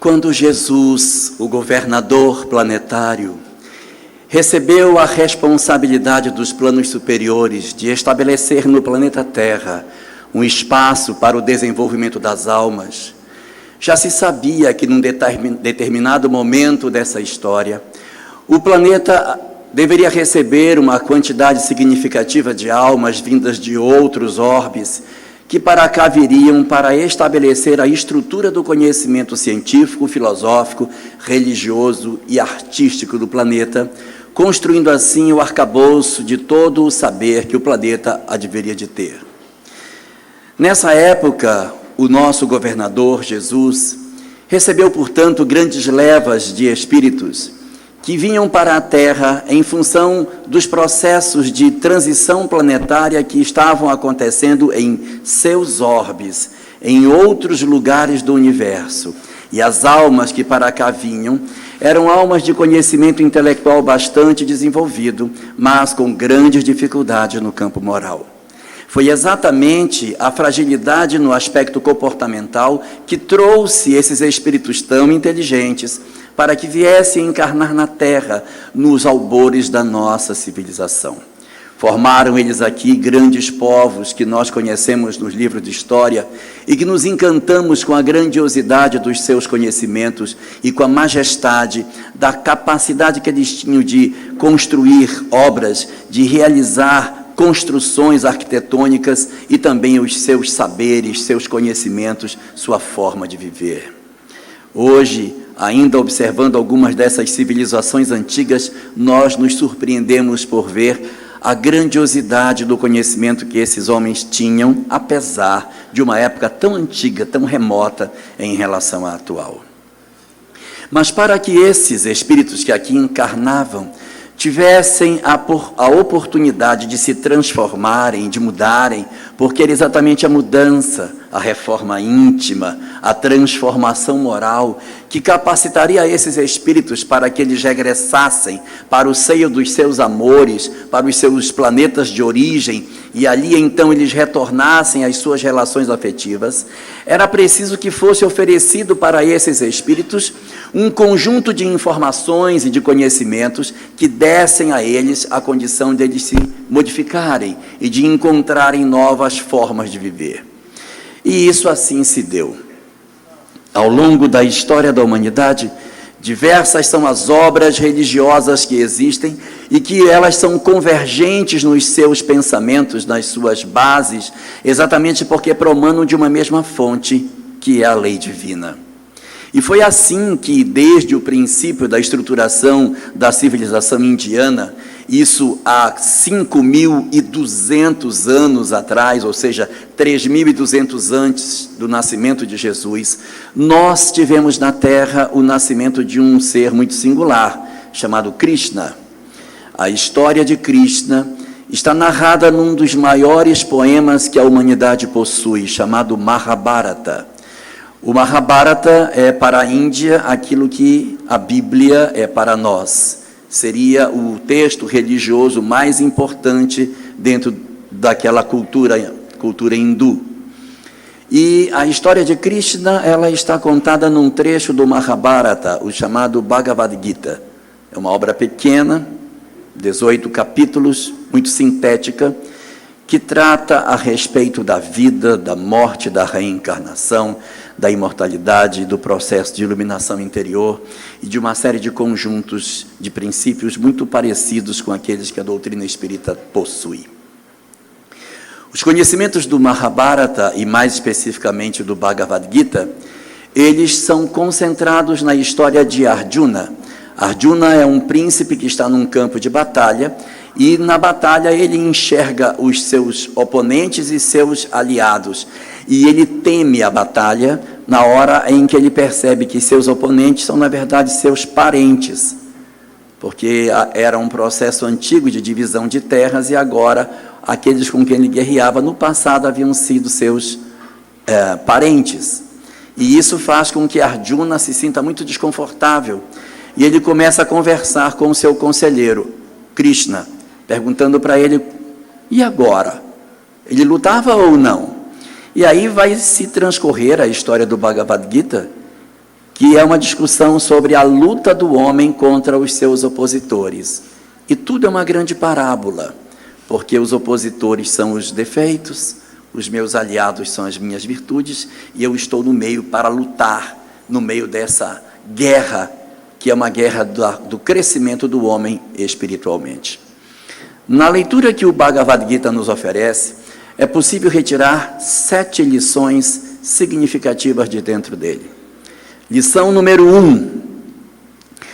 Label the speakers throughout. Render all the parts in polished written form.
Speaker 1: Quando Jesus, o governador planetário, recebeu a responsabilidade dos planos superiores de estabelecer no planeta Terra um espaço para o desenvolvimento das almas, já se sabia que num determinado momento dessa história, o planeta deveria receber uma quantidade significativa de almas vindas de outros orbes, que para cá viriam para estabelecer a estrutura do conhecimento científico, filosófico, religioso e artístico do planeta, construindo assim o arcabouço de todo o saber que o planeta haveria de ter. Nessa época, o nosso governador, Jesus, recebeu, portanto, grandes levas de espíritos que vinham para a Terra em função dos processos de transição planetária que estavam acontecendo em seus orbes, em outros lugares do universo. E as almas que para cá vinham eram almas de conhecimento intelectual bastante desenvolvido, mas com grandes dificuldades no campo moral. Foi exatamente a fragilidade no aspecto comportamental que trouxe esses espíritos tão inteligentes para que viessem encarnar na Terra nos albores da nossa civilização. Formaram eles aqui grandes povos que nós conhecemos nos livros de história e que nos encantamos com a grandiosidade dos seus conhecimentos e com a majestade da capacidade que eles tinham de construir obras, de realizar construções arquitetônicas e também os seus saberes, seus conhecimentos, sua forma de viver. Hoje, ainda observando algumas dessas civilizações antigas, nós nos surpreendemos por ver a grandiosidade do conhecimento que esses homens tinham, apesar de uma época tão antiga, tão remota em relação à atual. Mas para que esses espíritos que aqui encarnavam tivessem a oportunidade de se transformarem, de mudarem, porque era exatamente a mudança, a reforma íntima, a transformação moral, que capacitaria esses espíritos para que eles regressassem para o seio dos seus amores, para os seus planetas de origem, e ali então eles retornassem às suas relações afetivas. Era preciso que fosse oferecido para esses espíritos um conjunto de informações e de conhecimentos que dessem a eles a condição de eles se modificarem e de encontrarem novas formas de viver. E isso assim se deu. Ao longo da história da humanidade, diversas são as obras religiosas que existem e que elas são convergentes nos seus pensamentos, nas suas bases, exatamente porque promanam de uma mesma fonte, que é a lei divina. E foi assim que, desde o princípio da estruturação da civilização indiana, isso há 5.200 anos atrás, ou seja, 3.200 antes do nascimento de Jesus, nós tivemos na Terra o nascimento de um ser muito singular, chamado Krishna. A história de Krishna está narrada num dos maiores poemas que a humanidade possui, chamado Mahabharata. O Mahabharata é para a Índia aquilo que a Bíblia é para nós. Seria o texto religioso mais importante dentro daquela cultura hindu. E a história de Krishna, ela está contada num trecho do Mahabharata, o chamado Bhagavad Gita. É uma obra pequena, 18 capítulos, muito sintética, que trata a respeito da vida, da morte, da reencarnação, da imortalidade, do processo de iluminação interior e de uma série de conjuntos de princípios muito parecidos com aqueles que a doutrina espírita possui. Os conhecimentos do Mahabharata, e mais especificamente do Bhagavad Gita, eles são concentrados na história de Arjuna. Arjuna é um príncipe que está num campo de batalha, e na batalha ele enxerga os seus oponentes e seus aliados, e ele teme a batalha na hora em que ele percebe que seus oponentes são, na verdade, seus parentes, porque era um processo antigo de divisão de terras, e agora aqueles com quem ele guerreava no passado haviam sido seus parentes. E isso faz com que Arjuna se sinta muito desconfortável, e ele começa a conversar com o seu conselheiro, Krishna, perguntando para ele, e agora? Ele lutava ou não? E aí vai se transcorrer a história do Bhagavad Gita, que é uma discussão sobre a luta do homem contra os seus opositores. E tudo é uma grande parábola, porque os opositores são os defeitos, os meus aliados são as minhas virtudes, e eu estou no meio para lutar, no meio dessa guerra, que é uma guerra do crescimento do homem espiritualmente. Na leitura que o Bhagavad Gita nos oferece, é possível retirar 7 lições significativas de dentro dele. Lição número 1,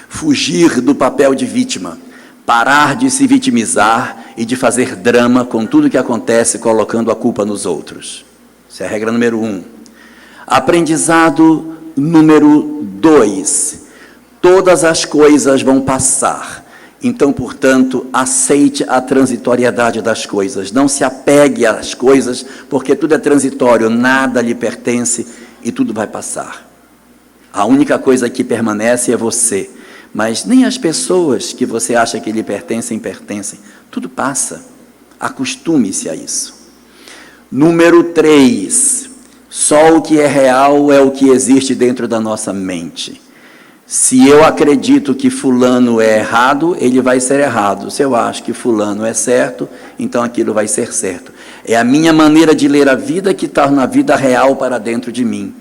Speaker 1: fugir do papel de vítima, parar de se vitimizar e de fazer drama com tudo que acontece colocando a culpa nos outros. Essa é a regra número 1. Aprendizado número 2, todas as coisas vão passar, então, portanto, aceite a transitoriedade das coisas, não se apegue às coisas, porque tudo é transitório, nada lhe pertence e tudo vai passar. A única coisa que permanece é você, mas nem as pessoas que você acha que lhe pertencem, tudo passa, acostume-se a isso. Número 3, só o que é real é o que existe dentro da nossa mente. Se eu acredito que fulano é errado, ele vai ser errado. Se eu acho que fulano é certo, então aquilo vai ser certo. É a minha maneira de ler a vida que torna a vida real para dentro de mim.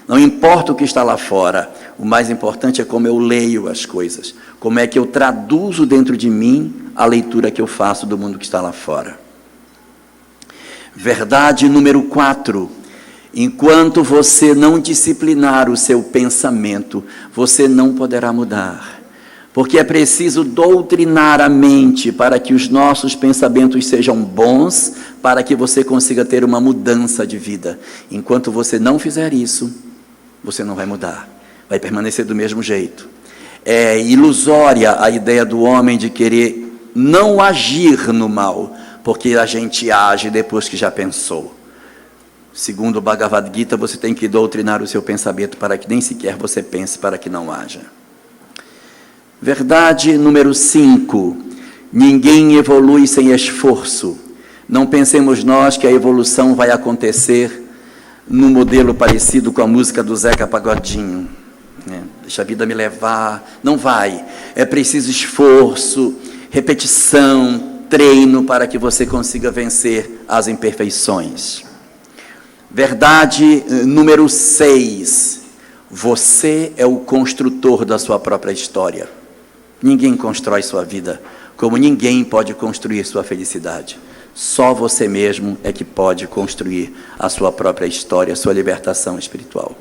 Speaker 1: Não importa o que está lá fora, o mais importante é como eu leio as coisas, como é que eu traduzo dentro de mim a leitura que eu faço do mundo que está lá fora. Verdade número 4. Enquanto você não disciplinar o seu pensamento, você não poderá mudar. Porque é preciso doutrinar a mente para que os nossos pensamentos sejam bons, para que você consiga ter uma mudança de vida. Enquanto você não fizer isso, você não vai mudar, vai permanecer do mesmo jeito. É ilusória a ideia do homem de querer não agir no mal, porque a gente age depois que já pensou. Segundo o Bhagavad Gita, você tem que doutrinar o seu pensamento para que nem sequer você pense, para que não haja. Verdade número 5. Ninguém evolui sem esforço. Não pensemos nós que a evolução vai acontecer num modelo parecido com a música do Zeca Pagodinho. Deixa a vida me levar. Não vai. É preciso esforço, repetição, treino para que você consiga vencer as imperfeições. Verdade número 6. Você é o construtor da sua própria história. Ninguém constrói sua vida, como ninguém pode construir sua felicidade. Só você mesmo é que pode construir a sua própria história, a sua libertação espiritual.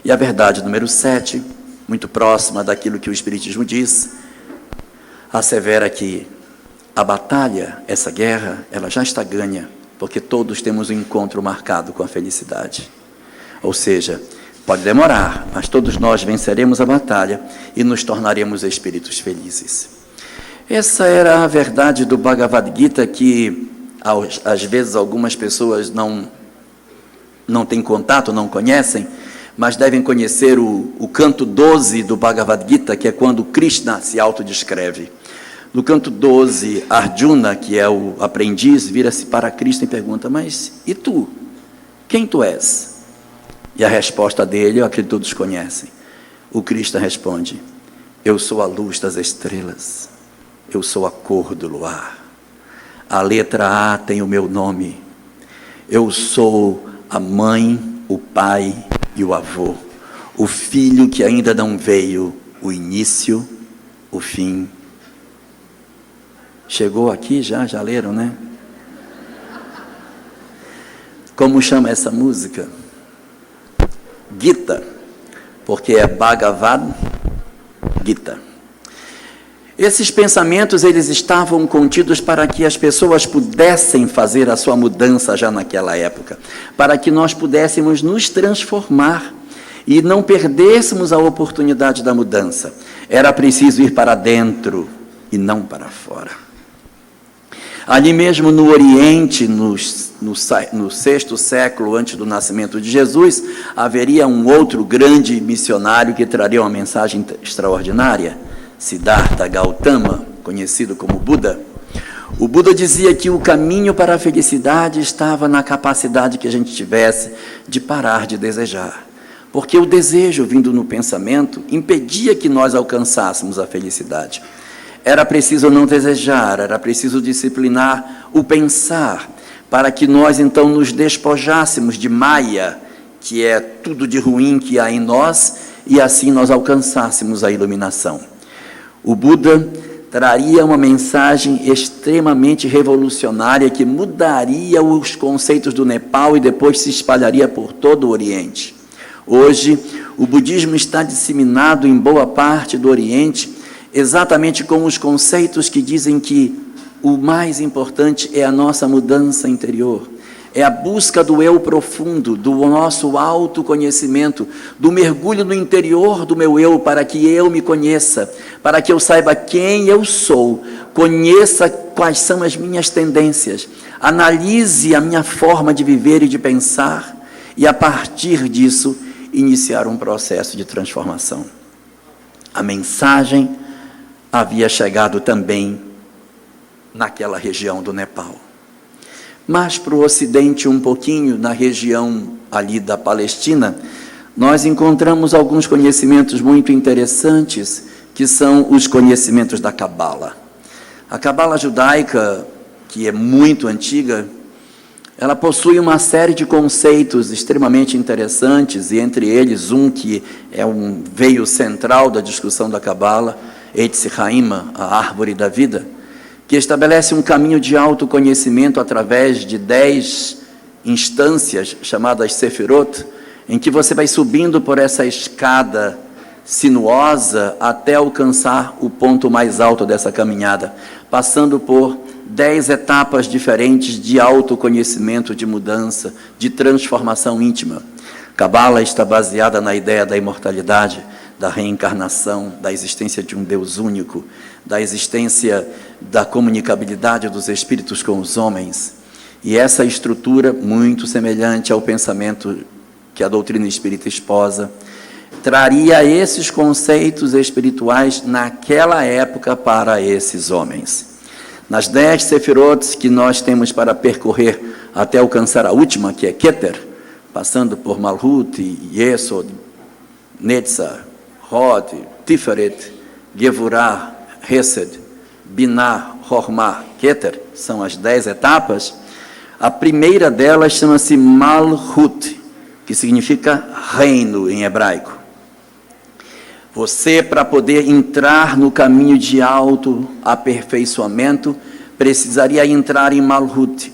Speaker 1: E a verdade número 7, muito próxima daquilo que o Espiritismo diz, assevera que a batalha, essa guerra, ela já está ganha, porque todos temos um encontro marcado com a felicidade. Ou seja, pode demorar, mas todos nós venceremos a batalha e nos tornaremos espíritos felizes. Essa era a verdade do Bhagavad Gita, que às vezes algumas pessoas não têm contato, não conhecem, mas devem conhecer o canto 12 do Bhagavad Gita, que é quando Krishna se autodescreve. No canto 12, Arjuna, que é o aprendiz, vira-se para Krishna e pergunta: mas e tu? Quem tu és? E a resposta dele, eu acredito que todos conhecem. O Krishna responde: eu sou a luz das estrelas, eu sou a cor do luar, a letra A tem o meu nome, eu sou a mãe, o pai e o avô, o filho que ainda não veio, o início, o fim. Chegou aqui já leram, né? Como chama essa música? Gita, porque é Bhagavad Gita. Esses pensamentos, eles estavam contidos para que as pessoas pudessem fazer a sua mudança já naquela época, para que nós pudéssemos nos transformar e não perdêssemos a oportunidade da mudança. Era preciso ir para dentro e não para fora. Ali mesmo no Oriente, no 6º século antes do nascimento de Jesus, haveria um outro grande missionário que traria uma mensagem extraordinária, Siddhartha Gautama, conhecido como Buda. O Buda dizia que o caminho para a felicidade estava na capacidade que a gente tivesse de parar de desejar. porque o desejo vindo no pensamento impedia que nós alcançássemos a felicidade. Era preciso não desejar, era preciso disciplinar o pensar, para que nós então nos despojássemos de Maya, que é tudo de ruim que há em nós, e assim nós alcançássemos a iluminação. O Buda traria uma mensagem extremamente revolucionária que mudaria os conceitos do Nepal e depois se espalharia por todo o Oriente. Hoje, o budismo está disseminado em boa parte do Oriente, exatamente com os conceitos que dizem que o mais importante é a nossa mudança interior, é a busca do eu profundo, do nosso autoconhecimento, do mergulho no interior do meu eu, para que eu me conheça, para que eu saiba quem eu sou, conheça quais são as minhas tendências, analise a minha forma de viver e de pensar, e a partir disso, iniciar um processo de transformação. A mensagem havia chegado também naquela região do Nepal. Mas para o Ocidente, um pouquinho, na região ali da Palestina, nós encontramos alguns conhecimentos muito interessantes, que são os conhecimentos da Cabala. A Cabala judaica, que é muito antiga, ela possui uma série de conceitos extremamente interessantes, e entre eles um que é um veio central da discussão da Cabala, Eitz Haim, a árvore da vida, que estabelece um caminho de autoconhecimento através de 10 instâncias, chamadas Sefirot, em que você vai subindo por essa escada sinuosa até alcançar o ponto mais alto dessa caminhada, passando por 10 etapas diferentes de autoconhecimento, de mudança, de transformação íntima. Cabala está baseada na ideia da imortalidade, da reencarnação, da existência de um Deus único, da existência da comunicabilidade dos espíritos com os homens. E essa estrutura, muito semelhante ao pensamento que a doutrina espírita esposa, traria esses conceitos espirituais naquela época para esses homens. Nas 10 Sefirot que nós temos para percorrer até alcançar a última, que é Keter, passando por Malhut, Yesod, Netzah, Hod, Tiferet, Gevurah, Hesed, Binah, Hormah, Keter, são as 10 etapas. A primeira delas chama-se Malhut, que significa reino em hebraico. Você, para poder entrar no caminho de autoaperfeiçoamento, precisaria entrar em Malhut.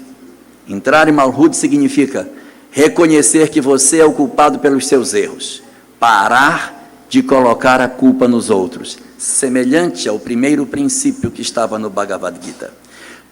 Speaker 1: Entrar em Malhut significa reconhecer que você é o culpado pelos seus erros, parar de colocar a culpa nos outros, semelhante ao primeiro princípio que estava no Bhagavad Gita.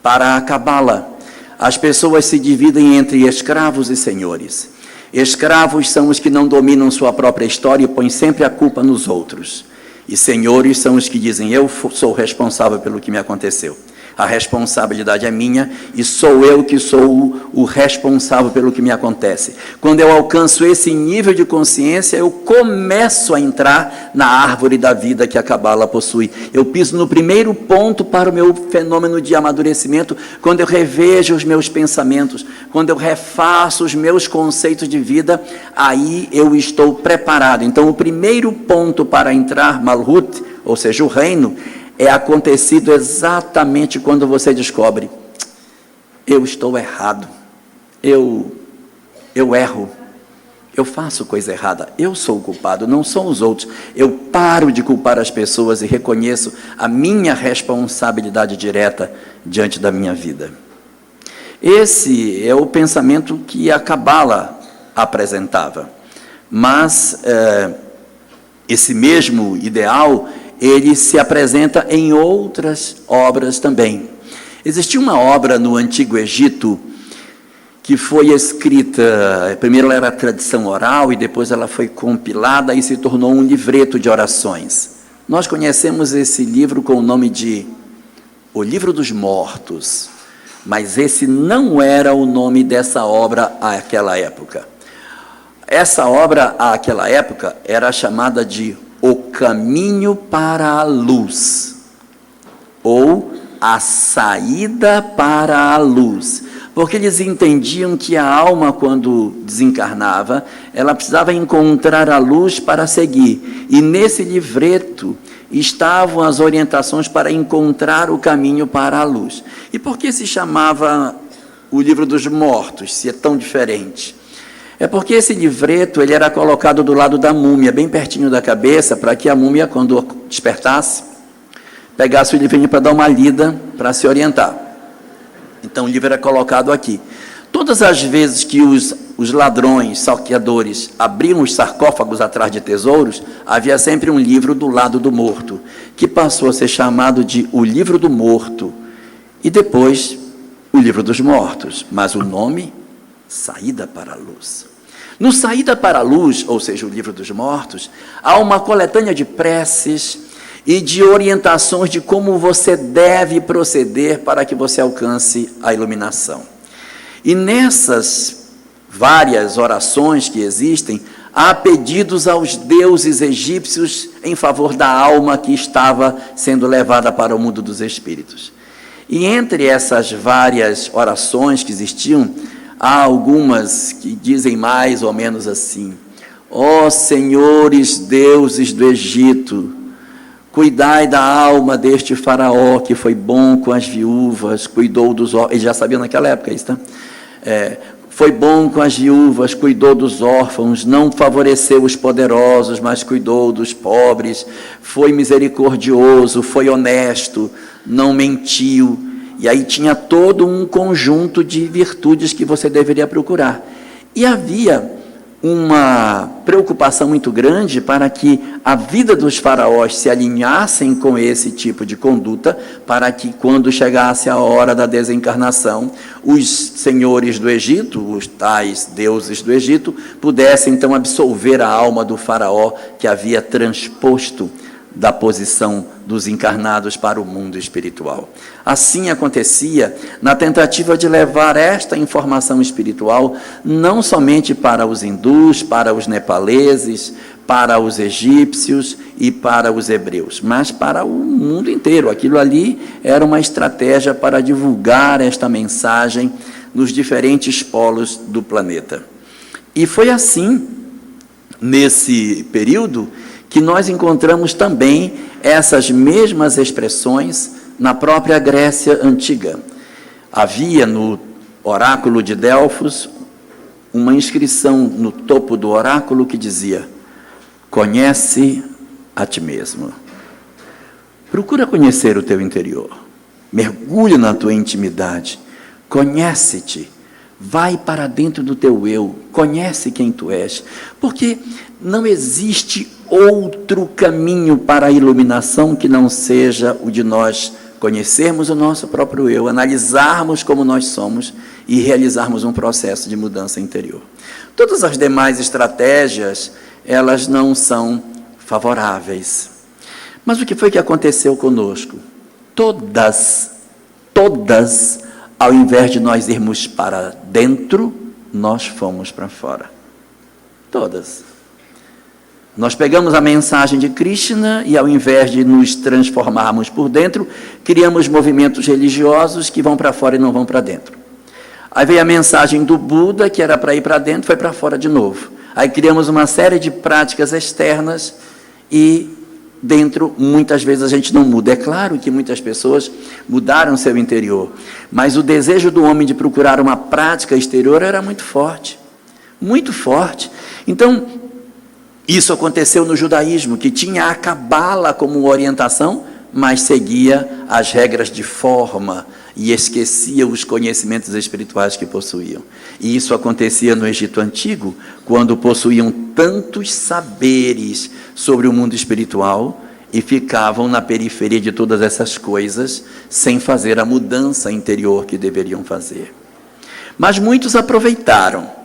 Speaker 1: Para a Cabala, as pessoas se dividem entre escravos e senhores. Escravos são os que não dominam sua própria história e põem sempre a culpa nos outros. E senhores são os que dizem, eu sou responsável pelo que me aconteceu. A responsabilidade é minha e sou eu que sou o responsável pelo que me acontece. Quando eu alcanço esse nível de consciência, eu começo a entrar na árvore da vida que a Cabala possui. Eu piso no primeiro ponto para o meu fenômeno de amadurecimento, quando eu revejo os meus pensamentos, quando eu refaço os meus conceitos de vida, aí eu estou preparado. Então, o primeiro ponto para entrar Malhut, ou seja, o reino, é acontecido exatamente quando você descobre, eu estou errado, eu erro, eu faço coisa errada, eu sou o culpado, não são os outros. Eu paro de culpar as pessoas e reconheço a minha responsabilidade direta diante da minha vida. Esse é o pensamento que a Cabala apresentava, mas esse mesmo ideal, ele se apresenta em outras obras também. Existia uma obra no Antigo Egito que foi escrita, primeiro ela era tradição oral e depois ela foi compilada e se tornou um livreto de orações. Nós conhecemos esse livro com o nome de O Livro dos Mortos, mas esse não era o nome dessa obra àquela época. Essa obra àquela época era chamada de O Caminho para a Luz, ou A Saída para a Luz. porque eles entendiam que a alma, quando desencarnava, ela precisava encontrar a luz para seguir, e nesse livreto estavam as orientações para encontrar o caminho para a luz. E por que se chamava o livro dos mortos, se é tão diferente? É porque esse livreto ele era colocado do lado da múmia, bem pertinho da cabeça, para que a múmia, quando despertasse, pegasse o livrinho para dar uma lida, para se orientar. Então o livro era colocado aqui. Todas as vezes que os ladrões, saqueadores, abriam os sarcófagos atrás de tesouros, havia sempre um livro do lado do morto, que passou a ser chamado de o livro do morto, e depois o livro dos mortos, mas o nome, Saída para a Luz. No Saída para a Luz, ou seja, o livro dos mortos, há uma coletânea de preces e de orientações de como você deve proceder para que você alcance a iluminação. E nessas várias orações que existem, há pedidos aos deuses egípcios em favor da alma que estava sendo levada para o mundo dos espíritos. E entre essas várias orações que existiam, há algumas que dizem mais ou menos assim: ó senhores deuses do Egito, cuidai da alma deste faraó que foi bom com as viúvas, cuidou dos órfãos. Eles já sabiam naquela época isso, tá? Foi bom com as viúvas, cuidou dos órfãos, não favoreceu os poderosos, mas cuidou dos pobres, foi misericordioso, foi honesto, não mentiu. E aí tinha todo um conjunto de virtudes que você deveria procurar. E havia uma preocupação muito grande para que a vida dos faraós se alinhassem com esse tipo de conduta, para que quando chegasse a hora da desencarnação, os senhores do Egito, os tais deuses do Egito, pudessem então absolver a alma do faraó que havia transposto da posição dos encarnados para o mundo espiritual. Assim acontecia na tentativa de levar esta informação espiritual não somente para os hindus, para os nepaleses, para os egípcios e para os hebreus, mas para o mundo inteiro. Aquilo ali era uma estratégia para divulgar esta mensagem nos diferentes polos do planeta. E foi assim, nesse período, que nós encontramos também essas mesmas expressões na própria Grécia Antiga. Havia no oráculo de Delfos uma inscrição no topo do oráculo que dizia: conhece a ti mesmo. Procura conhecer o teu interior, mergulha na tua intimidade, conhece-te, vai para dentro do teu eu, conhece quem tu és, porque não existe outro caminho para a iluminação que não seja o de nós conhecermos o nosso próprio eu, analisarmos como nós somos e realizarmos um processo de mudança interior. Todas as demais estratégias, elas não são favoráveis. Mas o que foi que aconteceu conosco? Todas, ao invés de nós irmos para dentro, nós fomos para fora. Todas. Nós pegamos a mensagem de Krishna e, ao invés de nos transformarmos por dentro, criamos movimentos religiosos que vão para fora e não vão para dentro. Aí veio a mensagem do Buda, que era para ir para dentro, foi para fora de novo. Aí criamos uma série de práticas externas e dentro, muitas vezes, a gente não muda. É claro que muitas pessoas mudaram seu interior, mas o desejo do homem de procurar uma prática exterior era muito forte. Muito forte. Então, isso aconteceu no judaísmo, que tinha a cabala como orientação, mas seguia as regras de forma e esquecia os conhecimentos espirituais que possuíam. E isso acontecia no Egito Antigo, quando possuíam tantos saberes sobre o mundo espiritual e ficavam na periferia de todas essas coisas, sem fazer a mudança interior que deveriam fazer. Mas muitos aproveitaram.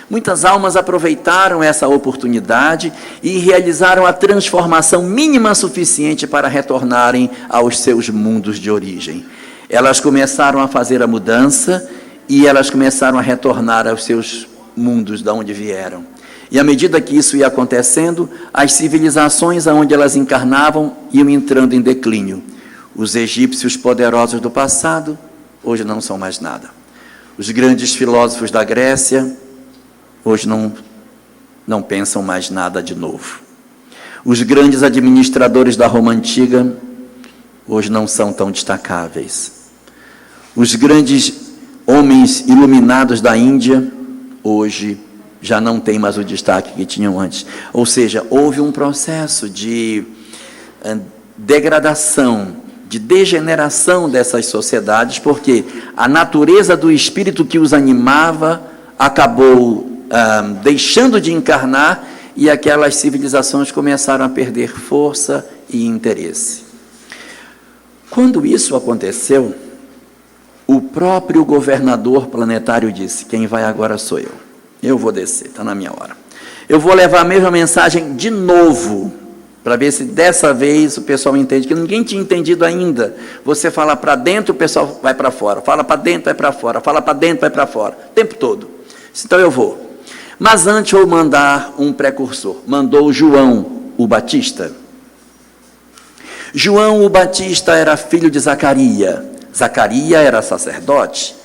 Speaker 1: Muitas almas aproveitaram essa oportunidade e realizaram a transformação mínima suficiente para retornarem aos seus mundos de origem. Elas começaram a fazer a mudança e elas começaram a retornar aos seus mundos de onde vieram. E à medida que isso ia acontecendo, as civilizações aonde elas encarnavam iam entrando em declínio. Os egípcios poderosos do passado, hoje não são mais nada. Os grandes filósofos da Grécia, hoje não pensam mais nada de novo. Os grandes administradores da Roma Antiga, hoje não são tão destacáveis. Os grandes homens iluminados da Índia, hoje já não têm mais o destaque que tinham antes. Ou seja, houve um processo de degradação, de degeneração dessas sociedades, porque a natureza do espírito que os animava acabou deixando de encarnar, e aquelas civilizações começaram a perder força e interesse. Quando isso aconteceu, o próprio governador planetário disse: quem vai agora sou eu. Eu vou descer, está na minha hora. Eu vou levar a mesma mensagem de novo, para ver se dessa vez o pessoal entende, que ninguém tinha entendido ainda. Você fala para dentro, o pessoal vai para fora. Fala para dentro, vai para fora. Fala para dentro, vai para fora. O tempo todo. Então eu vou. Mas antes vou mandar um precursor. Mandou João, o Batista. João, o Batista, era filho de Zacarias. Zacarias era sacerdote.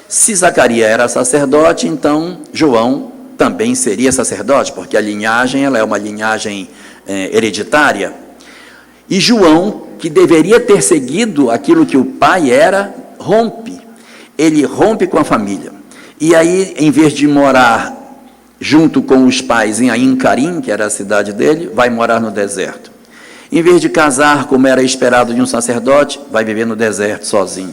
Speaker 1: Se Zacarias era sacerdote, então João também seria sacerdote, porque a linhagem ela é uma linhagem hereditária. E João, que deveria ter seguido aquilo que o pai era, rompe. Ele rompe com a família. E aí, em vez de morar junto com os pais em Ain Carim, que era a cidade dele, vai morar no deserto. Em vez de casar, como era esperado de um sacerdote, vai viver no deserto sozinho.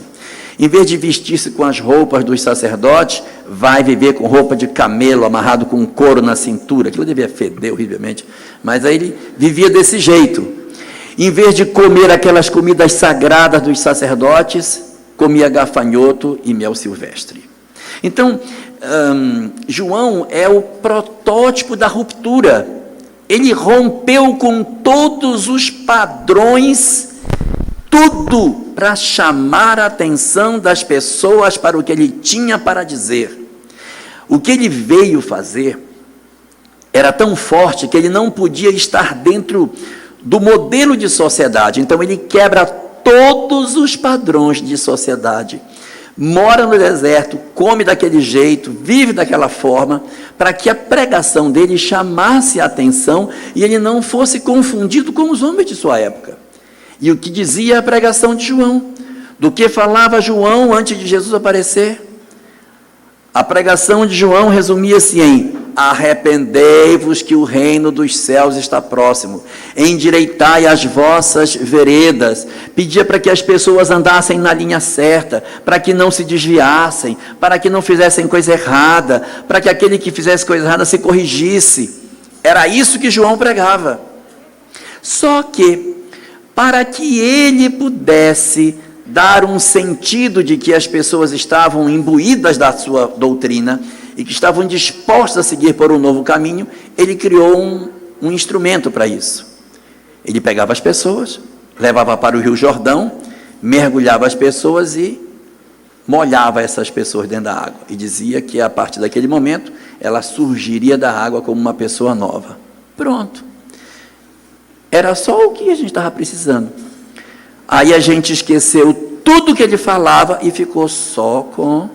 Speaker 1: Em vez de vestir-se com as roupas dos sacerdotes, vai viver com roupa de camelo, amarrado com um couro na cintura. Aquilo devia feder horrivelmente, mas aí ele vivia desse jeito. Em vez de comer aquelas comidas sagradas dos sacerdotes, comia gafanhoto e mel silvestre. Então, João é o protótipo da ruptura. Ele rompeu com todos os padrões, tudo para chamar a atenção das pessoas para o que ele tinha para dizer. O que ele veio fazer era tão forte que ele não podia estar dentro do modelo de sociedade. Então ele quebra todos os padrões de sociedade. Mora no deserto, come daquele jeito, vive daquela forma, para que a pregação dele chamasse a atenção e ele não fosse confundido com os homens de sua época. E o que dizia a pregação de João? Do que falava João antes de Jesus aparecer? A pregação de João resumia-se em: arrependei-vos que o reino dos céus está próximo, endireitai as vossas veredas. Pedia para que as pessoas andassem na linha certa, para que não se desviassem, para que não fizessem coisa errada, para que aquele que fizesse coisa errada se corrigisse. Era isso que João pregava. Só que, para que ele pudesse dar um sentido de que as pessoas estavam imbuídas da sua doutrina e que estavam dispostos a seguir por um novo caminho, ele criou um instrumento para isso. Ele pegava as pessoas, levava para o Rio Jordão, mergulhava as pessoas e molhava essas pessoas dentro da água. E dizia que a partir daquele momento, ela surgiria da água como uma pessoa nova. Pronto. Era só o que a gente estava precisando. Aí a gente esqueceu tudo que ele falava e ficou só com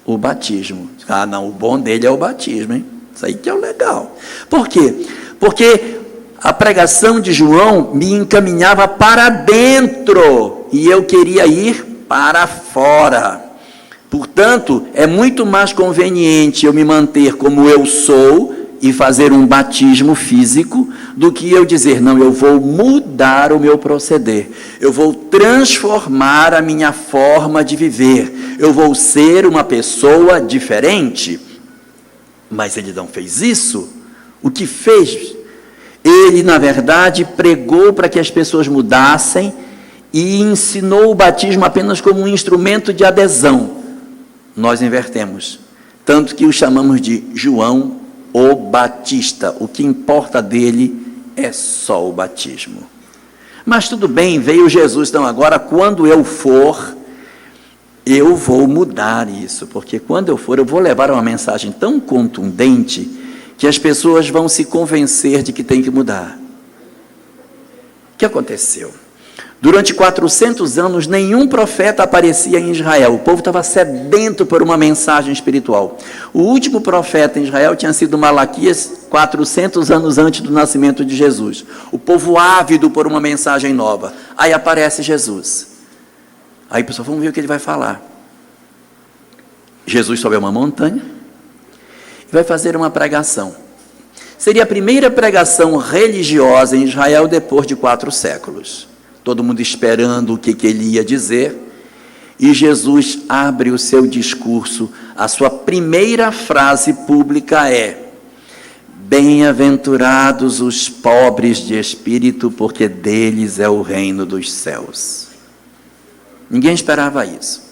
Speaker 1: o batismo. Ah, não, o bom dele é o batismo, hein? Isso aí que é o legal. Por quê? Porque a pregação de João me encaminhava para dentro e eu queria ir para fora. Portanto, é muito mais conveniente eu me manter como eu sou e fazer um batismo físico, do que eu dizer: não, eu vou mudar o meu proceder, eu vou transformar a minha forma de viver, eu vou ser uma pessoa diferente. Mas ele não fez isso. O que fez? Ele, na verdade, pregou para que as pessoas mudassem e ensinou o batismo apenas como um instrumento de adesão. Nós invertemos, tanto que o chamamos de João o Batista. O que importa dele é só o batismo. Mas tudo bem, veio Jesus, então agora quando eu for, eu vou mudar isso, porque quando eu for, eu vou levar uma mensagem tão contundente que as pessoas vão se convencer de que tem que mudar. O que aconteceu? Durante 400 anos, nenhum profeta aparecia em Israel. O povo estava sedento por uma mensagem espiritual. O último profeta em Israel tinha sido Malaquias, 400 anos antes do nascimento de Jesus. O povo ávido por uma mensagem nova. Aí aparece Jesus. Aí, pessoal, vamos ver o que ele vai falar. Jesus sobe a uma montanha e vai fazer uma pregação. Seria a primeira pregação religiosa em Israel depois de 4 séculos. Todo mundo esperando o que ele ia dizer, e Jesus abre o seu discurso. A sua primeira frase pública é: bem-aventurados os pobres de espírito, porque deles é o reino dos céus. Ninguém esperava isso.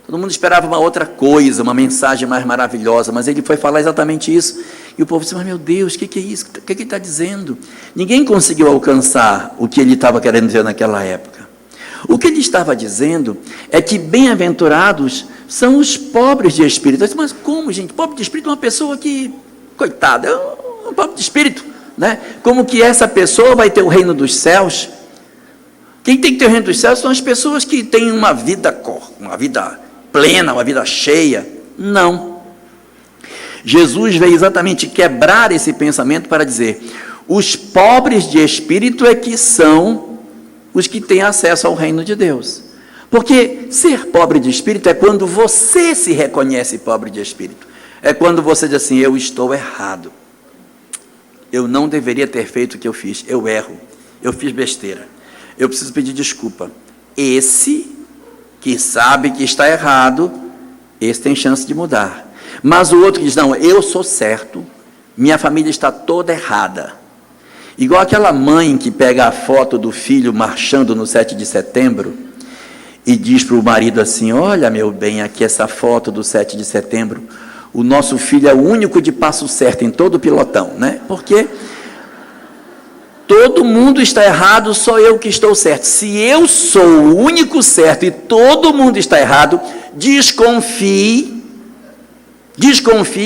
Speaker 1: Todo mundo esperava uma outra coisa, uma mensagem mais maravilhosa, mas ele foi falar exatamente isso. E o povo disse: mas meu Deus, o que é isso? O que ele está dizendo? Ninguém conseguiu alcançar o que ele estava querendo dizer naquela época. O que ele estava dizendo é que bem-aventurados são os pobres de espírito. Eu disse: mas como, gente? Pobre de espírito é uma pessoa que, coitada, é um pobre de espírito, né? Como que essa pessoa vai ter o reino dos céus? Quem tem que ter o reino dos céus são as pessoas que têm uma vida plena, uma vida cheia. Não. Jesus veio exatamente quebrar esse pensamento para dizer: os pobres de espírito é que são os que têm acesso ao reino de Deus. Porque ser pobre de espírito é quando você se reconhece pobre de espírito. É quando você diz assim: eu estou errado. Eu não deveria ter feito o que eu fiz. Eu erro. Eu fiz besteira. Eu preciso pedir desculpa. Esse que sabe que está errado, esse tem chance de mudar. Mas o outro que diz: não, eu sou certo, minha família está toda errada. Igual aquela mãe que pega a foto do filho marchando no 7 de setembro e diz para o marido assim: olha, meu bem, aqui essa foto do 7 de setembro, o nosso filho é o único de passo certo em todo o pilotão, né? Porque todo mundo está errado, só eu que estou certo. Se eu sou o único certo e todo mundo está errado, desconfie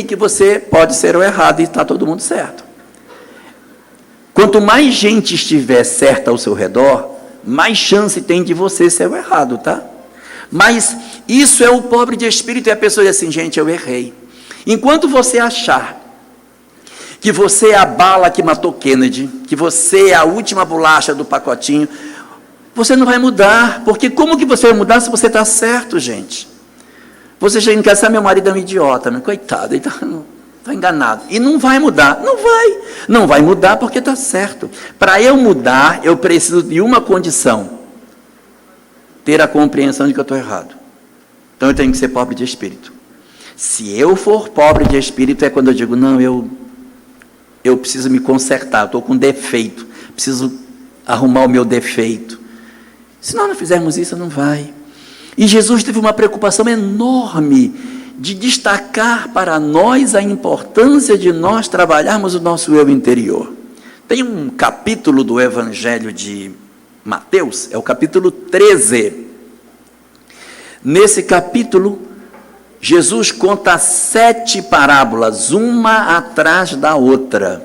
Speaker 1: que você pode ser o errado e está todo mundo certo. Quanto mais gente estiver certa ao seu redor, mais chance tem de você ser o errado, tá? Mas isso é o pobre de espírito, e a pessoa diz assim: gente, eu errei. Enquanto você achar que você é a bala que matou Kennedy, que você é a última bolacha do pacotinho, você não vai mudar. Porque como que você vai mudar se você está certo, gente? Você chega em casa: meu marido é um idiota, meu coitado, ele está enganado. E não vai mudar. Não vai mudar porque está certo. Para eu mudar, eu preciso de uma condição: ter a compreensão de que eu estou errado. Então eu tenho que ser pobre de espírito. Se eu for pobre de espírito, é quando eu digo: não, eu preciso me consertar, estou com defeito, preciso arrumar o meu defeito. Se nós não fizermos isso, não vai. E Jesus teve uma preocupação enorme de destacar para nós a importância de nós trabalharmos o nosso eu interior. Tem um capítulo do Evangelho de Mateus, é o capítulo 13. Nesse capítulo, Jesus conta 7 parábolas, uma atrás da outra.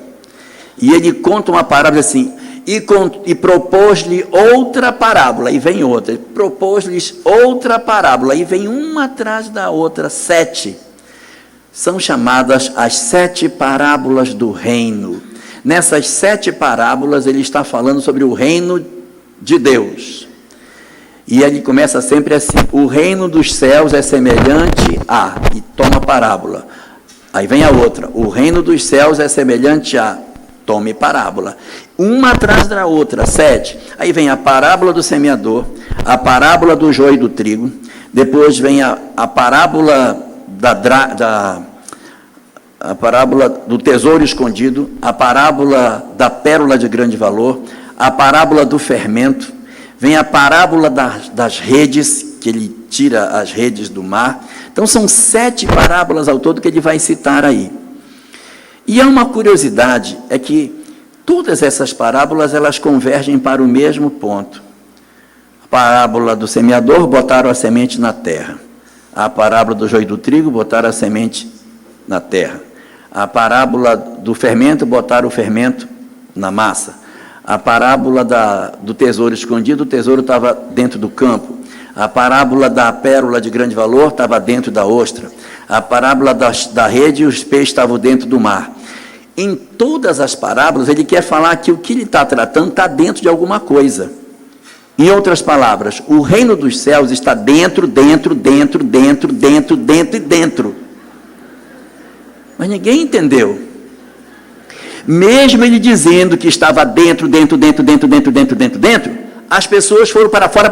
Speaker 1: E ele conta uma parábola assim: e propôs-lhe outra parábola, e vem outra. Propôs-lhes outra parábola, e vem uma atrás da outra, 7. São chamadas as 7 parábolas do reino. Nessas 7 parábolas, ele está falando sobre o reino de Deus. E ele começa sempre assim: o reino dos céus é semelhante a... E toma a parábola. Aí vem a outra: o reino dos céus é semelhante a... Tome parábola. Uma atrás da outra, 7. Aí vem a parábola do semeador, a parábola do joio e do trigo. Depois vem a parábola a parábola do tesouro escondido, a parábola da pérola de grande valor, a parábola do fermento. Vem a parábola das redes, que ele tira as redes do mar. Então são 7 parábolas ao todo que ele vai citar aí. E há uma curiosidade, é que todas essas parábolas, elas convergem para o mesmo ponto. A parábola do semeador, botaram a semente na terra. A parábola do joio e do trigo, botaram a semente na terra. A parábola do fermento, botaram o fermento na massa. A parábola do tesouro escondido, o tesouro estava dentro do campo. A parábola da pérola de grande valor estava dentro da ostra. A parábola da rede, os peixes estavam dentro do mar. Em todas as parábolas, ele quer falar que o que ele está tratando está dentro de alguma coisa. Em outras palavras, o reino dos céus está dentro. Mas ninguém entendeu. Mesmo ele dizendo que estava dentro, as pessoas foram para fora.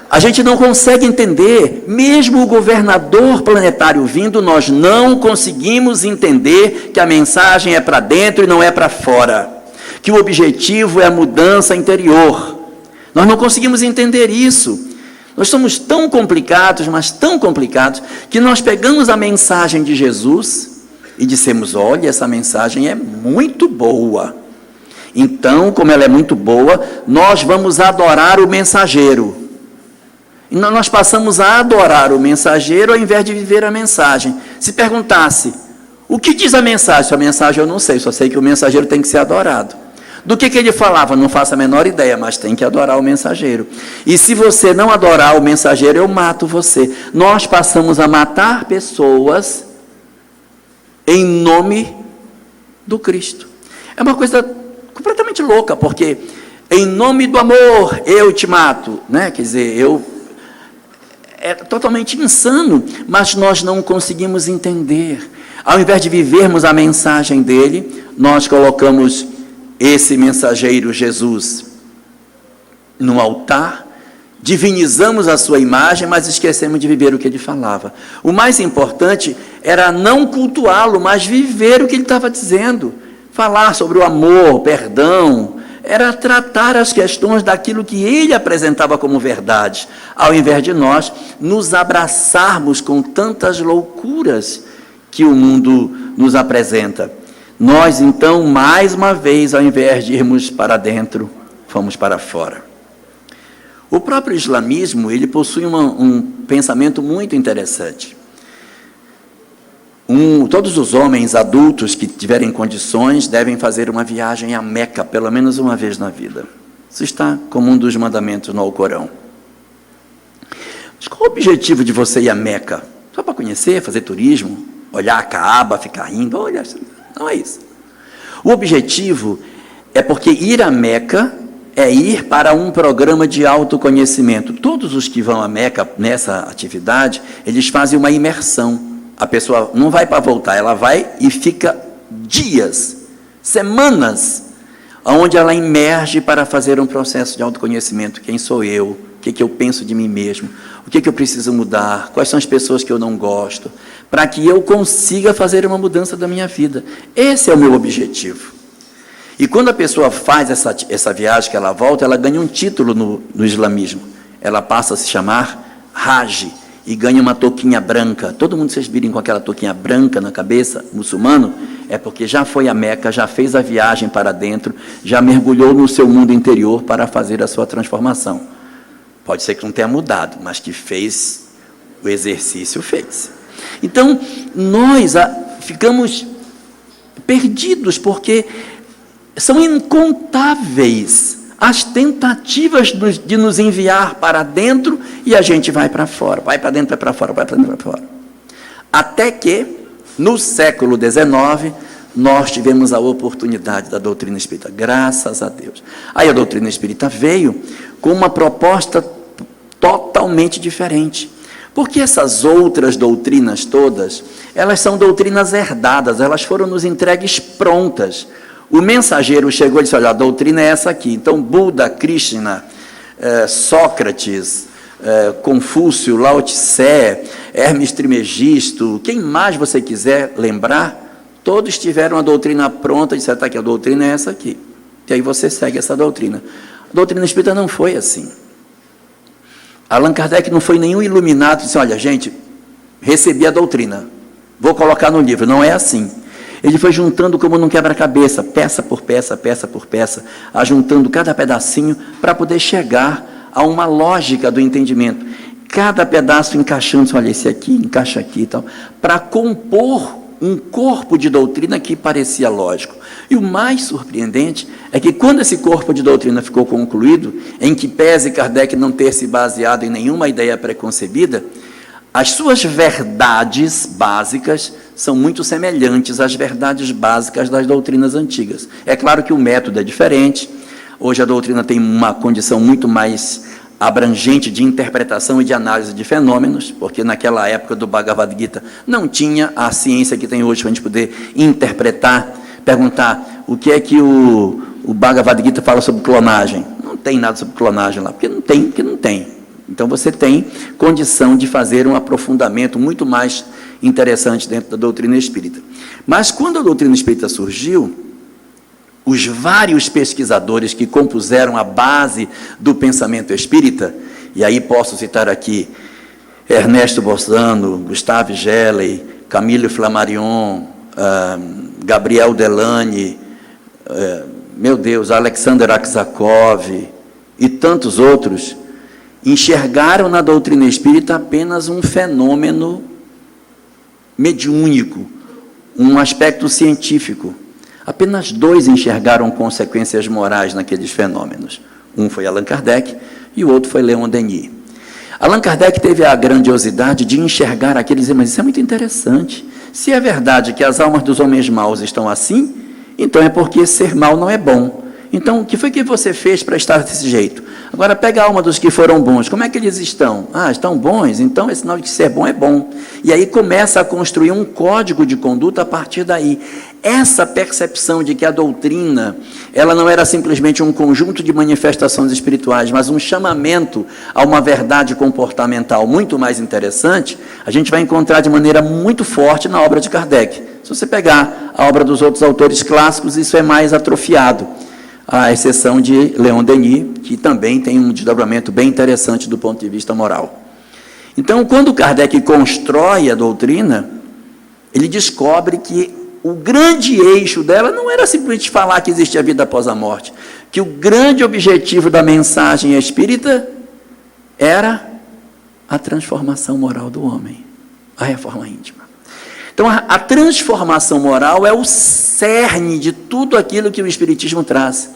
Speaker 1: A gente não consegue entender, mesmo o governador planetário vindo, nós não conseguimos entender que a mensagem é para dentro e não é para fora, que o objetivo é a mudança interior. Nós não conseguimos entender isso. Nós somos tão complicados, mas tão complicados, que nós pegamos a mensagem de Jesus e dissemos: olha, essa mensagem é muito boa. Então, como ela é muito boa, nós vamos adorar o mensageiro. E nós passamos a adorar o mensageiro ao invés de viver a mensagem. Se perguntasse, o que diz a mensagem? A mensagem eu não sei, só sei que o mensageiro tem que ser adorado. Do que ele falava? Não faço a menor ideia, mas tem que adorar o mensageiro. E se você não adorar o mensageiro, eu mato você. Nós passamos a matar pessoas em nome do Cristo. É uma coisa completamente louca, porque em nome do amor eu te mato, né? Quer dizer, é totalmente insano, mas nós não conseguimos entender. Ao invés de vivermos a mensagem dele, nós colocamos esse mensageiro Jesus no altar, divinizamos a sua imagem, mas esquecemos de viver o que ele falava. O mais importante era não cultuá-lo, mas viver o que ele estava dizendo. Falar sobre o amor, perdão, era tratar as questões daquilo que ele apresentava como verdade, ao invés de nós nos abraçarmos com tantas loucuras que o mundo nos apresenta. Nós, então, mais uma vez, ao invés de irmos para dentro, fomos para fora. O próprio islamismo, ele possui um pensamento muito interessante. Todos os homens adultos que tiverem condições devem fazer uma viagem a Meca, pelo menos uma vez na vida. Isso está como um dos mandamentos no Alcorão. Mas qual o objetivo de você ir a Meca? Só para conhecer, fazer turismo, olhar a Caaba, ficar rindo? Olha, não é isso. O objetivo é porque ir a Meca é ir para um programa de autoconhecimento. Todos os que vão a Meca nessa atividade, eles fazem uma imersão. A pessoa não vai para voltar, ela vai e fica dias, semanas, onde ela emerge para fazer um processo de autoconhecimento. Quem sou eu? O que eu penso de mim mesmo? O que eu preciso mudar? Quais são as pessoas que eu não gosto? Para que eu consiga fazer uma mudança da minha vida. Esse é o meu objetivo. E quando a pessoa faz essa viagem, que ela volta, ela ganha um título no islamismo. Ela passa a se chamar Hajj e ganha uma touquinha branca. Todo mundo, vocês virem com aquela touquinha branca na cabeça, muçulmano, é porque já foi a Meca, já fez a viagem para dentro, já mergulhou no seu mundo interior para fazer a sua transformação. Pode ser que não tenha mudado, mas que fez o exercício, fez. Então, nós ficamos perdidos, porque são incontáveis as tentativas de nos enviar para dentro e a gente vai para fora, vai para dentro, vai para fora, vai para dentro, vai para fora. Até que, no século XIX, nós tivemos a oportunidade da doutrina espírita, graças a Deus. Aí a doutrina espírita veio com uma proposta totalmente diferente. Porque essas outras doutrinas todas, elas são doutrinas herdadas, elas foram nos entregues prontas. O mensageiro chegou e disse: olha, a doutrina é essa aqui. Então, Buda, Krishna, Sócrates, Confúcio, Lao Tse, Hermes Trismegisto, quem mais você quiser lembrar, todos tiveram a doutrina pronta e disseram: tá aqui, a doutrina é essa aqui. E aí você segue essa doutrina. A doutrina espírita não foi assim. Allan Kardec não foi nenhum iluminado e disse: olha, gente, recebi a doutrina, vou colocar no livro. Não é assim. Ele foi juntando como num quebra-cabeça, peça por peça, ajuntando cada pedacinho para poder chegar a uma lógica do entendimento. Cada pedaço encaixando, olha, esse aqui, encaixa aqui e tal, para compor um corpo de doutrina que parecia lógico. E o mais surpreendente é que quando esse corpo de doutrina ficou concluído, em que pese Kardec não ter se baseado em nenhuma ideia preconcebida, as suas verdades básicas são muito semelhantes às verdades básicas das doutrinas antigas. É claro que o método é diferente. Hoje a doutrina tem uma condição muito mais abrangente de interpretação e de análise de fenômenos, porque naquela época do Bhagavad Gita não tinha a ciência que tem hoje para a gente poder interpretar, perguntar o que é que o Bhagavad Gita fala sobre clonagem. Não tem nada sobre clonagem lá, porque não tem. Então você tem condição de fazer um aprofundamento muito mais interessante dentro da doutrina espírita. Mas quando a doutrina espírita surgiu, os vários pesquisadores que compuseram a base do pensamento espírita, e aí posso citar aqui Ernesto Bossano, Gustave Geley, Camille Flammarion, Gabriel Delany, Alexander Aksakov e tantos outros, enxergaram na doutrina espírita apenas um fenômeno mediúnico, um aspecto científico. Apenas 2 enxergaram consequências morais naqueles fenômenos. Um foi Allan Kardec e o outro foi Leon Denis. Allan Kardec teve a grandiosidade de enxergar aquilo e dizer, mas isso é muito interessante. Se é verdade que as almas dos homens maus estão assim, então é porque ser mau não é bom. Então, o que foi que você fez para estar desse jeito? Agora, pega a alma dos que foram bons. Como é que eles estão? Estão bons? Então, é sinal de que ser bom é bom. E aí começa a construir um código de conduta a partir daí. Essa percepção de que a doutrina, ela não era simplesmente um conjunto de manifestações espirituais, mas um chamamento a uma verdade comportamental muito mais interessante, a gente vai encontrar de maneira muito forte na obra de Kardec. Se você pegar a obra dos outros autores clássicos, isso é mais atrofiado, à exceção de Leon Denis, que também tem um desdobramento bem interessante do ponto de vista moral. Então, quando Kardec constrói a doutrina, ele descobre que o grande eixo dela não era simplesmente falar que existia vida após a morte, que o grande objetivo da mensagem espírita era a transformação moral do homem, a reforma íntima. Então, a transformação moral é o cerne de tudo aquilo que o Espiritismo traz.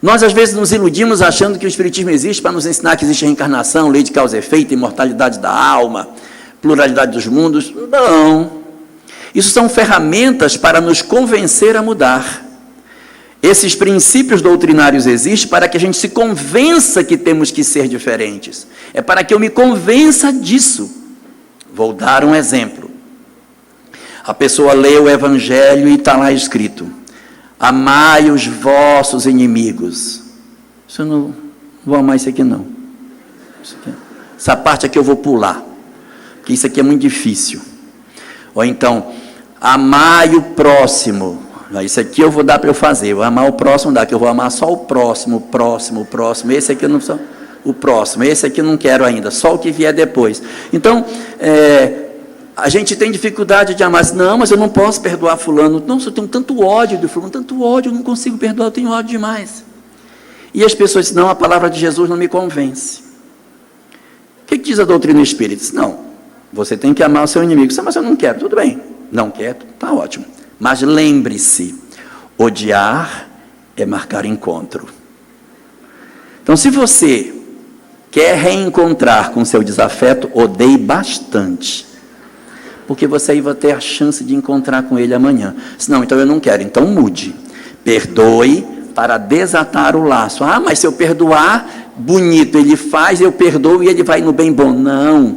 Speaker 1: Nós, às vezes, nos iludimos achando que o Espiritismo existe para nos ensinar que existe reencarnação, lei de causa e efeito, imortalidade da alma, pluralidade dos mundos. Não. Isso são ferramentas para nos convencer a mudar. Esses princípios doutrinários existem para que a gente se convença que temos que ser diferentes. É para que eu me convença disso. Vou dar um exemplo. A pessoa lê o Evangelho e está lá escrito: amai os vossos inimigos. Isso eu não vou amar isso aqui, não. Essa parte aqui eu vou pular, porque isso aqui é muito difícil. Ou então, amai o próximo. Isso aqui eu vou dar para eu fazer. Eu vou amar o próximo, dá, que eu vou amar só o próximo. Esse aqui eu não sou. O próximo, esse aqui eu não quero ainda, só o que vier depois. Então, a gente tem dificuldade de amar. Não, mas eu não posso perdoar fulano. Não, eu tenho tanto ódio de fulano, tanto ódio, eu não consigo perdoar, eu tenho ódio demais. E as pessoas dizem, não, a palavra de Jesus não me convence. O que diz a doutrina espírita? Diz, não, você tem que amar o seu inimigo. Mas eu não quero, tudo bem. Não quero, está ótimo. Mas lembre-se, odiar é marcar encontro. Então, se você quer reencontrar com seu desafeto, odeie bastante. Porque você aí vai ter a chance de encontrar com ele amanhã. Se não, então eu não quero. Então mude. Perdoe para desatar o laço. Mas se eu perdoar, bonito, ele faz, eu perdoo e ele vai no bem bom. Não,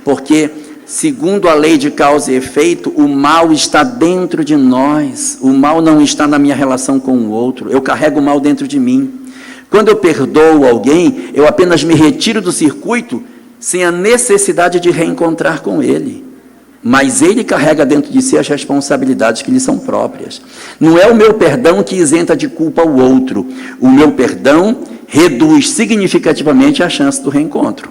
Speaker 1: porque segundo a lei de causa e efeito, o mal está dentro de nós. O mal não está na minha relação com o outro. Eu carrego o mal dentro de mim. Quando eu perdoo alguém, eu apenas me retiro do circuito sem a necessidade de reencontrar com ele. Mas ele carrega dentro de si as responsabilidades que lhe são próprias. Não é o meu perdão que isenta de culpa o outro. O meu perdão reduz significativamente a chance do reencontro.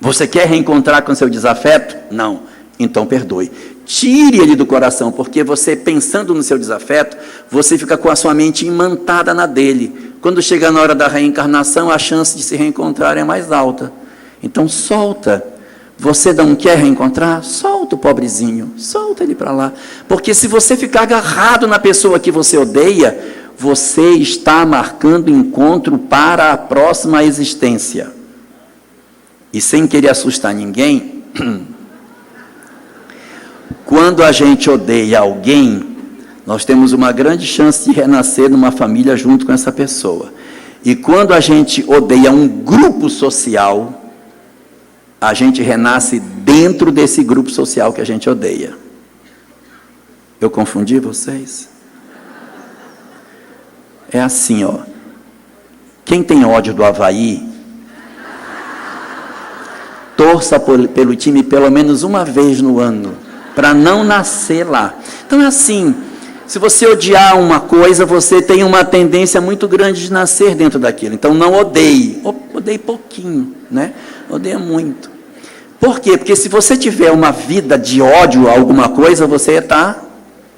Speaker 1: Você quer reencontrar com seu desafeto? Não. Então perdoe. Tire ele do coração, porque você, pensando no seu desafeto, você fica com a sua mente imantada na dele. Quando chega na hora da reencarnação, a chance de se reencontrar é mais alta. Então solta. Você não quer reencontrar? Solta o pobrezinho, solta ele para lá. Porque se você ficar agarrado na pessoa que você odeia, você está marcando encontro para a próxima existência. E sem querer assustar ninguém, quando a gente odeia alguém, nós temos uma grande chance de renascer numa família junto com essa pessoa. E quando a gente odeia um grupo social, a gente renasce dentro desse grupo social que a gente odeia. Eu confundi vocês? É assim, ó. Quem tem ódio do Avaí, torça pelo time pelo menos uma vez no ano, para não nascer lá. Então é assim, se você odiar uma coisa, você tem uma tendência muito grande de nascer dentro daquilo. Então não odeie, odeie pouquinho, né? Odeia muito. Por quê? Porque se você tiver uma vida de ódio a alguma coisa, você está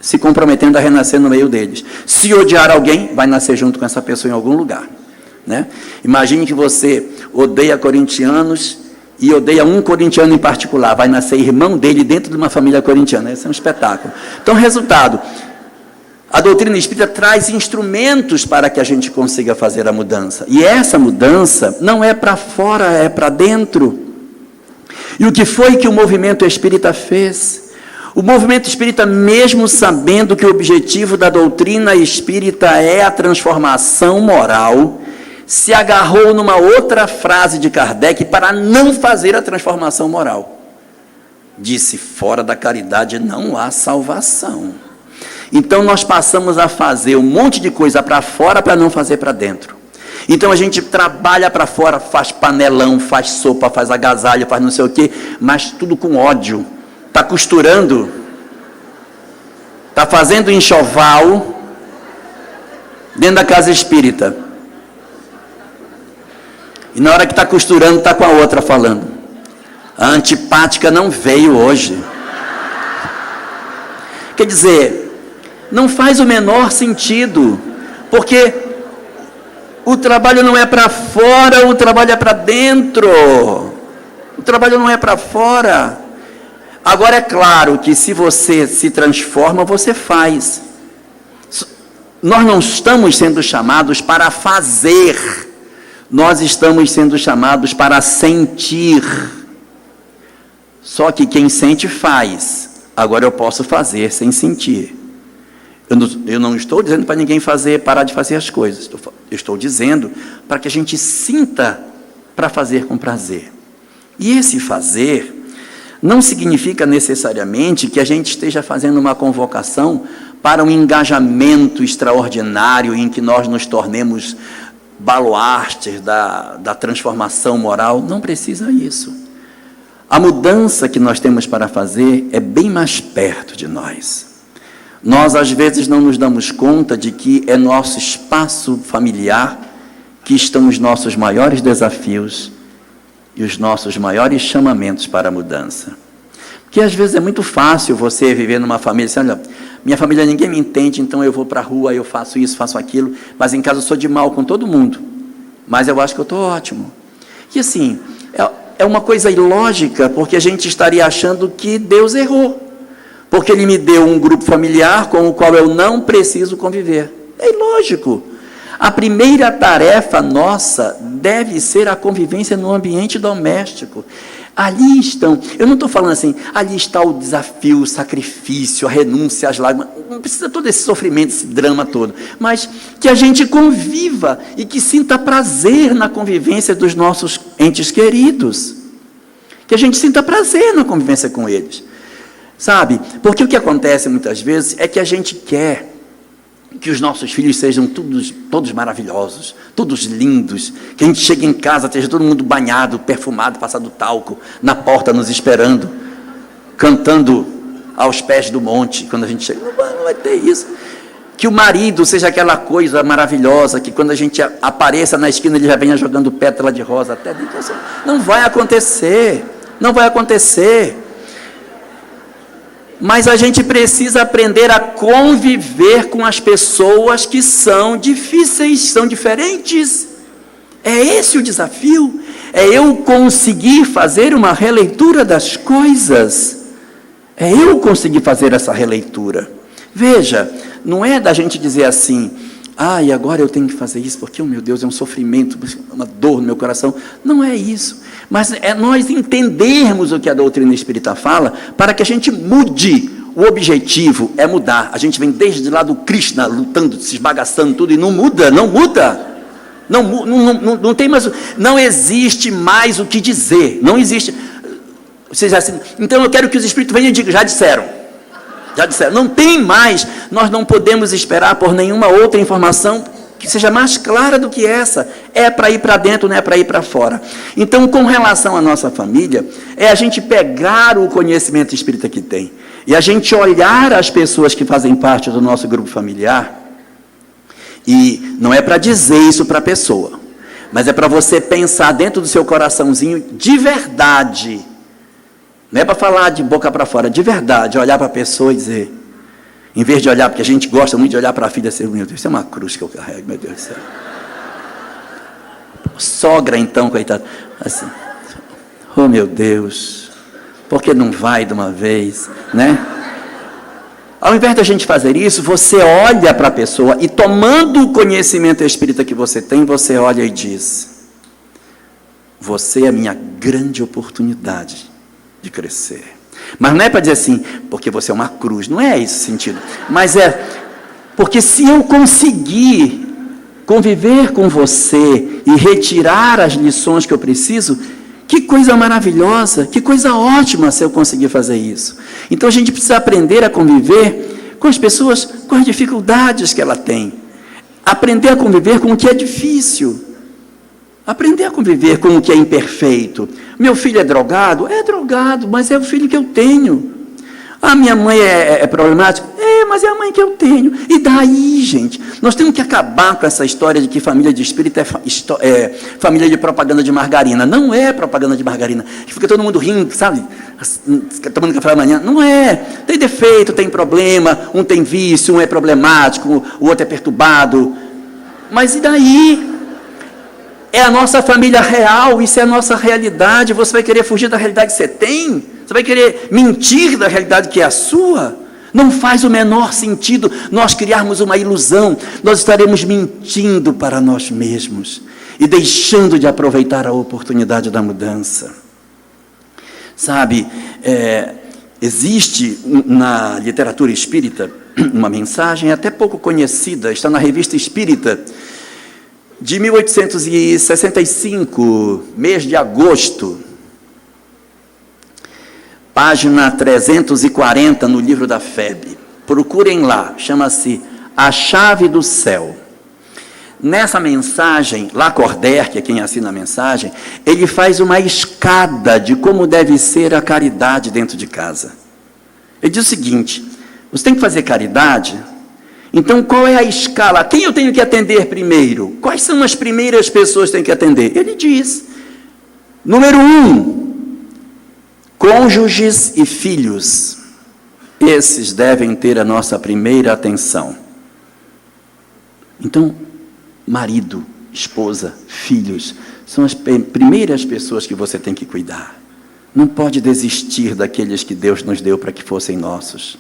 Speaker 1: se comprometendo a renascer no meio deles. Se odiar alguém, vai nascer junto com essa pessoa em algum lugar, né? Imagine que você odeia corintianos e odeia um corintiano em particular, vai nascer irmão dele dentro de uma família corintiana. Esse é um espetáculo. Então, resultado, a doutrina espírita traz instrumentos para que a gente consiga fazer a mudança. E essa mudança não é para fora, é para dentro. E o que foi que o movimento espírita fez? O movimento espírita, mesmo sabendo que o objetivo da doutrina espírita é a transformação moral, se agarrou numa outra frase de Kardec para não fazer a transformação moral. Disse: fora da caridade não há salvação. Então nós passamos a fazer um monte de coisa para fora para não fazer para dentro. Então a gente trabalha para fora, faz panelão, faz sopa, faz agasalho, faz não sei o quê, mas tudo com ódio. Está costurando, está fazendo enxoval dentro da casa espírita. E na hora que está costurando, está com a outra falando: a antipática não veio hoje. Quer dizer, não faz o menor sentido, porque o trabalho não é para fora, o trabalho é para dentro. O trabalho não é para fora. Agora, é claro que se você se transforma, você faz. Nós não estamos sendo chamados para fazer, nós estamos sendo chamados para sentir. Só que quem sente faz. Agora eu posso fazer sem sentir. Eu não estou dizendo para ninguém parar de fazer as coisas. Eu estou dizendo para que a gente sinta para fazer com prazer. E esse fazer não significa necessariamente que a gente esteja fazendo uma convocação para um engajamento extraordinário em que nós nos tornemos baluartes da transformação moral. Não precisa isso. A mudança que nós temos para fazer é bem mais perto de nós. Nós, às vezes, não nos damos conta de que é nosso espaço familiar que estão os nossos maiores desafios e os nossos maiores chamamentos para a mudança. Porque, às vezes, é muito fácil você viver numa família assim: olha, minha família ninguém me entende, então eu vou para a rua, eu faço isso, faço aquilo, mas em casa eu sou de mal com todo mundo, mas eu acho que eu estou ótimo. E assim, é uma coisa ilógica, porque a gente estaria achando que Deus errou, porque Ele me deu um grupo familiar com o qual eu não preciso conviver. É ilógico. A primeira tarefa nossa deve ser a convivência no ambiente doméstico. Ali estão, eu não estou falando assim, ali está o desafio, o sacrifício, a renúncia, as lágrimas, não precisa todo esse sofrimento, esse drama todo, mas que a gente conviva e que sinta prazer na convivência dos nossos entes queridos, que a gente sinta prazer na convivência com eles, sabe? Porque o que acontece muitas vezes é que a gente quer que os nossos filhos sejam todos maravilhosos, todos lindos, que a gente chegue em casa, esteja todo mundo banhado, perfumado, passado talco, na porta nos esperando, cantando aos pés do monte, quando a gente chega. Não vai ter isso. Que o marido seja aquela coisa maravilhosa, que quando a gente apareça na esquina, ele já venha jogando pétala de rosa até dentro. Não vai acontecer, não vai acontecer. Mas a gente precisa aprender a conviver com as pessoas que são difíceis, são diferentes. É esse o desafio. é eu conseguir fazer uma releitura das coisas. É eu conseguir fazer essa releitura. Veja, não é da gente dizer assim, e agora eu tenho que fazer isso, porque, meu Deus, é um sofrimento, uma dor no meu coração. Não é isso. Mas é nós entendermos o que a doutrina espírita fala, para que a gente mude. O objetivo é mudar. A gente vem desde lá do Krishna, lutando, se esbagaçando tudo, e não muda. Não tem mais, não existe mais o que dizer. Não existe. Então eu quero que os espíritos venham e digam, já disseram. Não tem mais. Nós não podemos esperar por nenhuma outra informação que seja mais clara do que essa. É para ir para dentro, não é para ir para fora. Então, com relação à nossa família, é a gente pegar o conhecimento espírita que tem e a gente olhar as pessoas que fazem parte do nosso grupo familiar, e não é para dizer isso para a pessoa, mas é para você pensar dentro do seu coraçãozinho de verdade. Não é para falar de boca para fora, de verdade, olhar para a pessoa e dizer, em vez de olhar, porque a gente gosta muito de olhar para a filha e dizer, meu Deus, isso é uma cruz que eu carrego, meu Deus do céu. Sogra então, coitada, assim, oh meu Deus, por que não vai de uma vez, né? Ao invés da gente fazer isso, você olha para a pessoa e tomando o conhecimento espírita que você tem, você olha e diz, você é a minha grande oportunidade de crescer. Mas não é para dizer assim, porque você é uma cruz, não é esse sentido, mas é porque se eu conseguir conviver com você e retirar as lições que eu preciso, que coisa maravilhosa, que coisa ótima se eu conseguir fazer isso. Então a gente precisa aprender a conviver com as pessoas, com as dificuldades que ela tem, aprender a conviver com o que é difícil, aprender a conviver com o que é imperfeito. Meu filho é drogado, mas é o filho que eu tenho. A minha mãe é problemática, mas é a mãe que eu tenho. E daí, gente, nós temos que acabar com essa história de que família de espírito é família de propaganda de margarina. Não é propaganda de margarina. Fica todo mundo rindo, sabe? Tomando café da manhã. Não é. Tem defeito, tem problema, um tem vício, um é problemático, o outro é perturbado. Mas e daí? É a nossa família real, isso é a nossa realidade. Você vai querer fugir da realidade que você tem? Você vai querer mentir da realidade que é a sua? Não faz o menor sentido nós criarmos uma ilusão. Nós estaremos mentindo para nós mesmos e deixando de aproveitar a oportunidade da mudança. Sabe, existe na literatura espírita uma mensagem até pouco conhecida, está na Revista Espírita, de 1865, mês de agosto, página 340 no livro da FEB. Procurem lá, chama-se A Chave do Céu. Nessa mensagem, Lacordaire, que é quem assina a mensagem, ele faz uma escada de como deve ser a caridade dentro de casa. Ele diz o seguinte, você tem que fazer caridade. Então, qual é a escala? Quem eu tenho que atender primeiro? Quais são as primeiras pessoas que tenho que atender? Ele diz, número 1, cônjuges e filhos. Esses devem ter a nossa primeira atenção. Então, marido, esposa, filhos, são as primeiras pessoas que você tem que cuidar. Não pode desistir daqueles que Deus nos deu para que fossem nossos.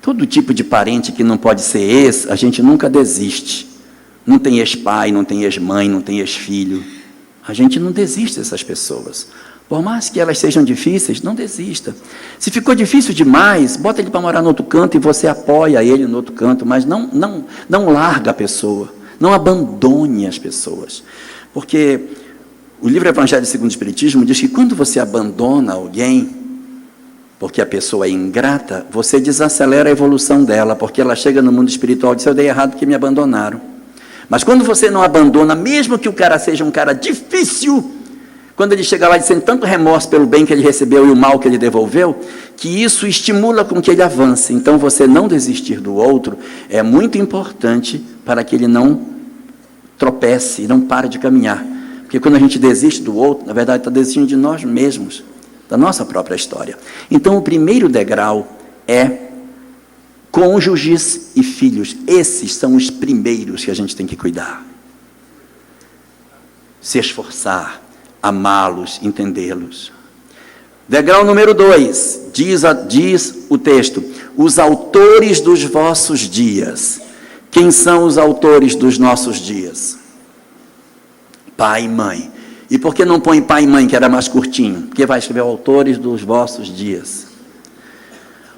Speaker 1: Todo tipo de parente que não pode ser ex, a gente nunca desiste. Não tem ex-pai, não tem ex-mãe, não tem ex-filho. A gente não desiste dessas pessoas. Por mais que elas sejam difíceis, não desista. Se ficou difícil demais, bota ele para morar no outro canto e você apoia ele no outro canto, mas não larga a pessoa. Não abandone as pessoas. Porque o livro Evangelho segundo o Espiritismo diz que quando você abandona alguém, porque a pessoa é ingrata, você desacelera a evolução dela, porque ela chega no mundo espiritual e diz, eu dei errado porque me abandonaram. Mas quando você não abandona, mesmo que o cara seja um cara difícil, quando ele chega lá e sente tanto remorso pelo bem que ele recebeu e o mal que ele devolveu, que isso estimula com que ele avance. Então, você não desistir do outro é muito importante para que ele não tropece e não pare de caminhar. Porque quando a gente desiste do outro, na verdade está desistindo de nós mesmos, da nossa própria história. Então, o primeiro degrau é cônjuges e filhos. Esses são os primeiros que a gente tem que cuidar. se esforçar, amá-los, entendê-los. Degrau número 2, diz o texto, os autores dos vossos dias. Quem são os autores dos nossos dias? Pai e mãe. E por que não põe pai e mãe, que era mais curtinho? Porque vai escrever autores dos vossos dias.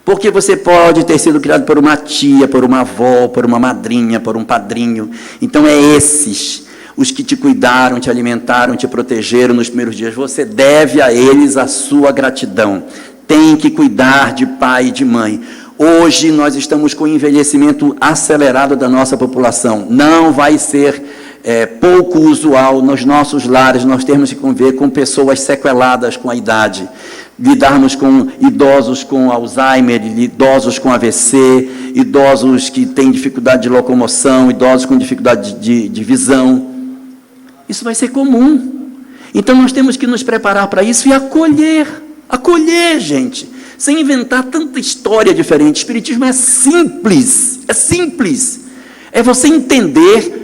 Speaker 1: Porque você pode ter sido criado por uma tia, por uma avó, por uma madrinha, por um padrinho. Então é esses, os que te cuidaram, te alimentaram, te protegeram nos primeiros dias. Você deve a eles a sua gratidão. Tem que cuidar de pai e de mãe. Hoje nós estamos com o envelhecimento acelerado da nossa população. Não vai ser pouco usual nos nossos lares nós termos que conviver com pessoas sequeladas com a idade. Lidarmos com idosos com Alzheimer, idosos com AVC, idosos que têm dificuldade de locomoção, idosos com dificuldade de visão. Isso vai ser comum. Então nós temos que nos preparar para isso e acolher, gente, sem inventar tanta história diferente. O espiritismo é simples, é você entender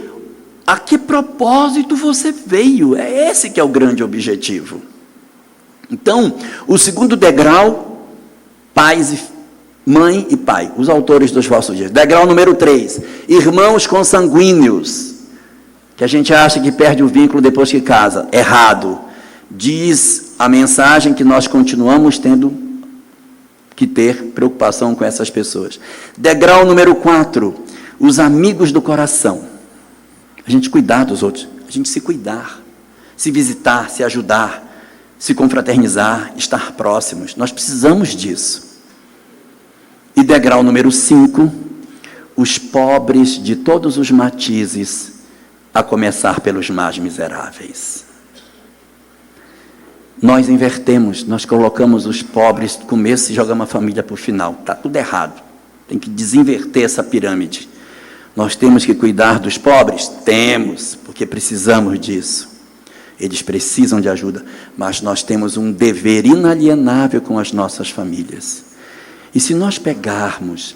Speaker 1: a que propósito você veio, é esse que é o grande objetivo. Então, o segundo degrau, mãe e pai, os autores dos vossos dias. Degrau número 3, irmãos consanguíneos, que a gente acha que perde o vínculo depois que casa. Errado. Diz a mensagem que nós continuamos tendo que ter preocupação com essas pessoas. Degrau número 4, os amigos do coração. A gente cuidar dos outros, a gente se cuidar, se visitar, se ajudar, se confraternizar, estar próximos. Nós precisamos disso. E degrau número 5, os pobres de todos os matizes, a começar pelos mais miseráveis. Nós invertemos, nós colocamos os pobres no começo e jogamos a família para o final. Está tudo errado. Tem que desinverter essa pirâmide. Nós temos que cuidar dos pobres? Temos, porque precisamos disso. Eles precisam de ajuda, mas nós temos um dever inalienável com as nossas famílias. E se nós pegarmos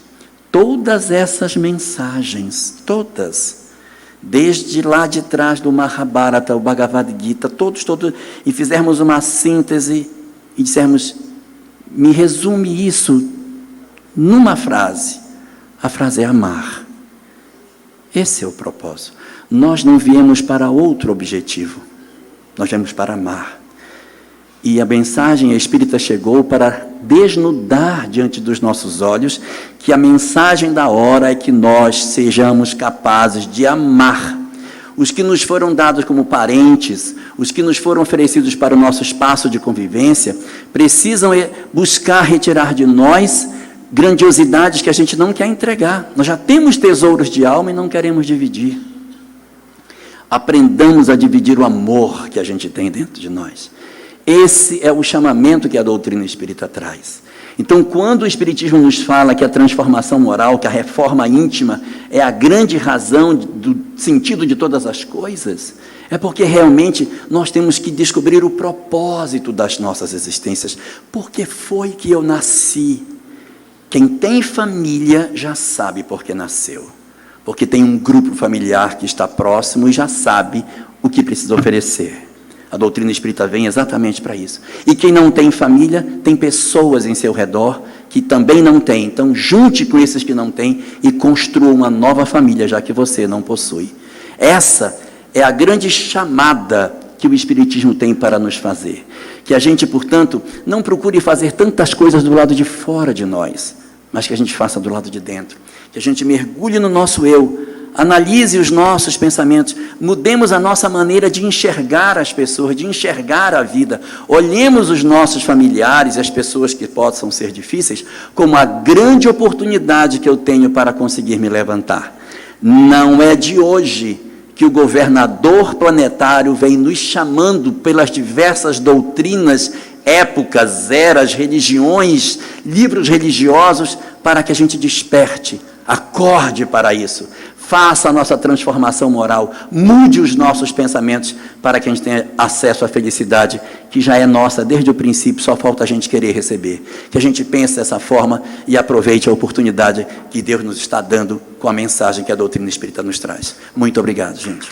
Speaker 1: todas essas mensagens, todas, desde lá de trás do Mahabharata, o Bhagavad Gita, todos, e fizermos uma síntese e dissermos, me resume isso numa frase. A frase é amar. Esse é o propósito. Nós não viemos para outro objetivo. Nós viemos para amar. E a mensagem espírita chegou para desnudar diante dos nossos olhos que a mensagem da hora é que nós sejamos capazes de amar os que nos foram dados como parentes, os que nos foram oferecidos para o nosso espaço de convivência, precisam buscar retirar de nós grandiosidades que a gente não quer entregar. Nós já temos tesouros de alma e não queremos dividir. Aprendamos a dividir o amor que a gente tem dentro de nós. Esse é o chamamento que a doutrina espírita traz. Então, quando o Espiritismo nos fala que a transformação moral, que a reforma íntima é a grande razão do sentido de todas as coisas, é porque realmente nós temos que descobrir o propósito das nossas existências. Por que foi que eu nasci? Quem tem família já sabe por que nasceu. Porque tem um grupo familiar que está próximo e já sabe o que precisa oferecer. A doutrina espírita vem exatamente para isso. E quem não tem família, tem pessoas em seu redor que também não têm. Então, junte com esses que não têm e construa uma nova família, já que você não possui. Essa é a grande chamada que o Espiritismo tem para nos fazer. Que a gente, portanto, não procure fazer tantas coisas do lado de fora de nós, mas que a gente faça do lado de dentro. Que a gente mergulhe no nosso eu, analise os nossos pensamentos, mudemos a nossa maneira de enxergar as pessoas, de enxergar a vida. Olhemos os nossos familiares e as pessoas que possam ser difíceis como a grande oportunidade que eu tenho para conseguir me levantar. Não é de hoje que o governador planetário vem nos chamando pelas diversas doutrinas, épocas, eras, religiões, livros religiosos, para que a gente desperte, acorde para isso. Faça a nossa transformação moral, mude os nossos pensamentos para que a gente tenha acesso à felicidade que já é nossa desde o princípio, só falta a gente querer receber. Que a gente pense dessa forma e aproveite a oportunidade que Deus nos está dando com a mensagem que a doutrina espírita nos traz. Muito obrigado, gente.